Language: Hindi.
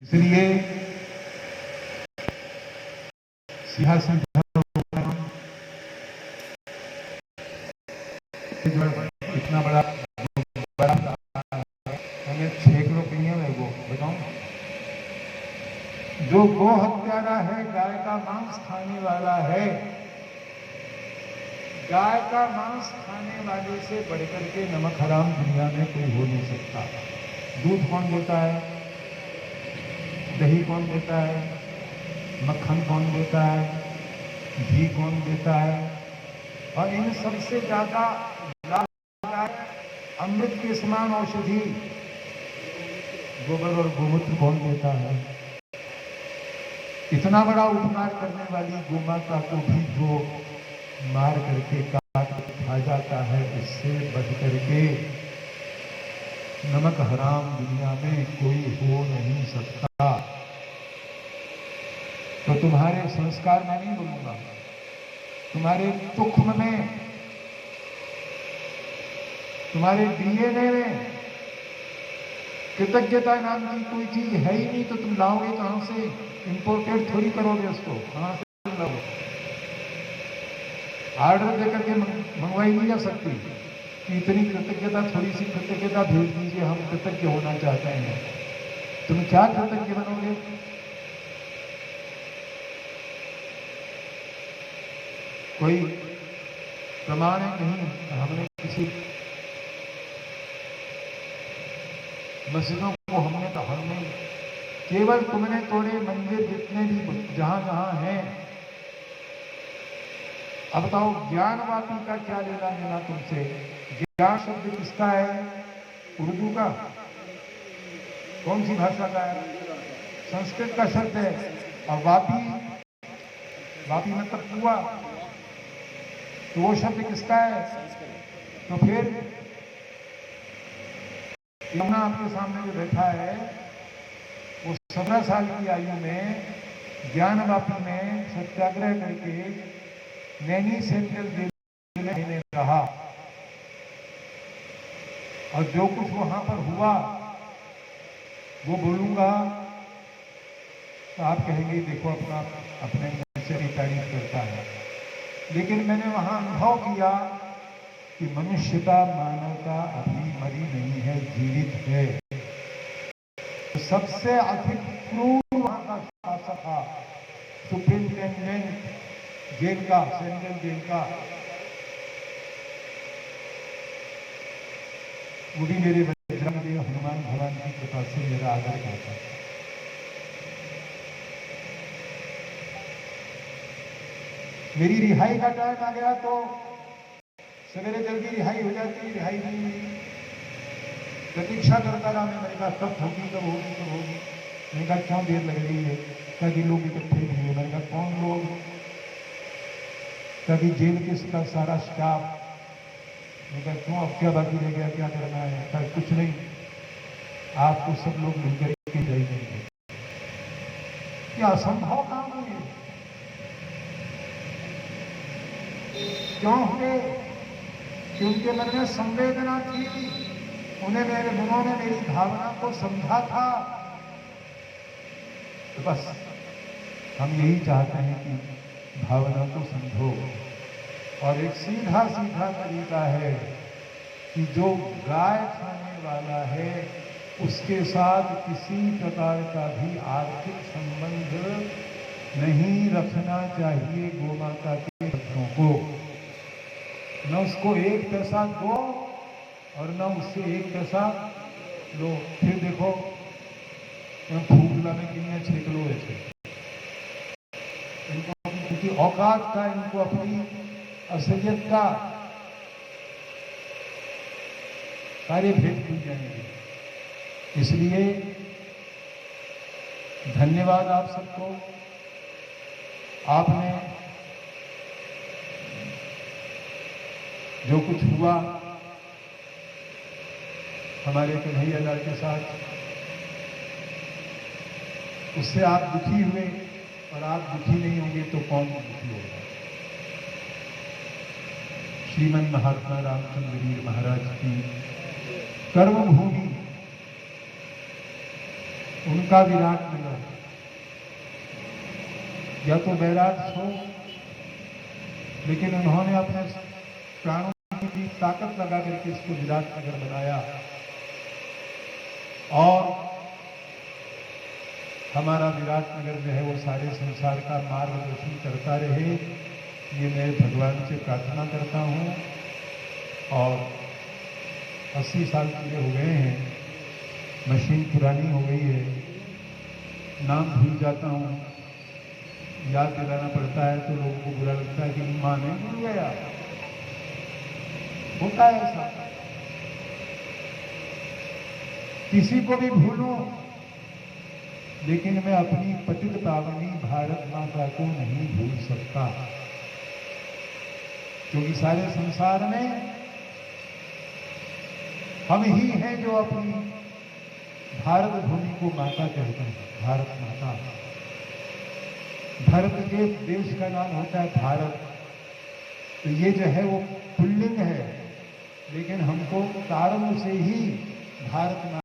इसलिए सिंहासन इतना बड़ा हमें 6 किलो पीने में वो बताऊं, जो गो हत्यारा है, गाय का मांस खाने वाला है, गाय का मांस खाने वाले से बढ़कर के नमक हराम दुनिया में कोई हो नहीं सकता। दूध कौन देता है, दही कौन देता है, मक्खन कौन देता है, घी कौन देता है, और इन सबसे ज्यादा लाभदायक अमृत के समान औषधि गोबर और गोमूत्र कौन देता है। इतना बड़ा उपकार करने वाली गोमाता को भी जो मार करके काट खा जाता है, उससे बढ़ करके नमक हराम दुनिया में कोई हो नहीं सकता। तो तुम्हारे संस्कार में नहीं बोलूंगा, तुम्हारे तुख्म में, तुम्हारे डीएनए में कृतज्ञता नाम की कोई चीज है ही नहीं, तो तुम लाओगे कहां से? इंपोर्टेड थोड़ी करोगे उसको, कहां से लाओगे? ऑर्डर देकर के मंगवाई नहीं जा सकती कि इतनी कृतज्ञता, थोड़ी सी कृतज्ञता भेज दीजिए, हम कृतज्ञ होना चाहते हैं। तुम क्या कृतज्ञ बनोगे? कोई प्रमाण नहीं। हमने किसी मस्जिदों को हमने केवल तुमने तोड़े मंदिर जितने भी जहां जहां हैं। अब बताओ, ज्ञानवापी का क्या लेना देना तुमसे? ज्ञान शब्द किसका है? उर्दू का? कौन सी भाषा का है? संस्कृत का शब्द है। और वापी, वापी मतलब कुआ, तो वो शब्द किसका है? तो फिर यमुना आपके सामने जो बैठा है, वो 17 साल की आयु में ज्ञानवापी में सत्याग्रह करके नैनी सेंट्रल जेल में रहा, और जो कुछ वहां पर हुआ वो बोलूंगा तो आप कहेंगे देखो अपना अपने से भी तारीफ करता है। लेकिन मैंने वहां अनुभव किया कि मनुष्यता, मानवता अभी मरी नहीं है, जीवित है। तो सबसे अधिक क्रूर वहां का शासक था सुप्रिंटेंडेंट जेल का, सेंट्रल जेल का, वो भी मेरे बजरंग देव हनुमान भगवान की कृपा से मेरा आदर करता था। मेरी रिहाई का टाइम आ गया तो सवेरे जल्दी रिहाई हो जाती, रिहाई नहीं हुई, प्रतीक्षा करता रहा मैं। मैंने कहा कब होगी, कब होगी, कब होगी। मैंने कहा क्यों देर लग रही है? कभी लोग इकट्ठे भी हुए। मैंने कहा कौन लोग? कभी जेल के सारा स्टाफ। मैंने कहा क्यों, अब क्या बाकी रह गया, क्या करना है? कहा कुछ नहीं, आपको सब लोग मिलकर के जाएंगे। क्या असंभव काम हुए? क्यों हुए? कि उनके मन में संवेदना थी, उन्होंने मेरी भावना को समझा था। तो बस हम यही चाहते हैं कि भावना को समझो। और एक सीधा सीधा तरीका है कि जो गाय खाने वाला है उसके साथ किसी प्रकार का भी आर्थिक संबंध नहीं रखना चाहिए गोमाता के भक्तों को। न उसको एक पैसा दो और न उससे एक पैसा लो। फिर देखो फूकला में कितने 6 किलो है। इनको उनकी औकात का, इनको अपनी असलियत का सारे भेद भूल जाएंगे। इसलिए धन्यवाद आप सबको। आपने जो कुछ हुआ हमारे कन्हैया लाल के साथ, उससे आप दुखी हुए, और आप दुखी नहीं होंगे तो कौन दुखी होगा? श्रीमन महात्मा रामचंद्र वीर महाराज की कर्मभूमि उनका विराटनगर या तो बैराज हो, लेकिन उन्होंने अपने प्राणों की ताकत लगा करके इसको विराटनगर बनाया। और हमारा विराटनगर जो है वो सारे संसार का मार्गदर्शन करता रहे, ये मैं भगवान से प्रार्थना करता हूँ। और 80 साल पूरे हो गए हैं, मशीन पुरानी हो गई है, नाम भूल जाता हूँ, याद दिलाना पड़ता है तो लोगों को बुरा लगता है कि मां नहीं भूल गया, होता है ऐसा, किसी को भी भूलूं, लेकिन मैं अपनी पतित पावनी भारत माता को नहीं भूल सकता, क्योंकि सारे संसार में हम ही हैं जो अपनी भारत भूमि को माता कहते हैं, भारत माता। भारत के देश का नाम होता है भारत, तो ये जो है वो पुल्लिंग है, लेकिन हमको कारण से ही भारत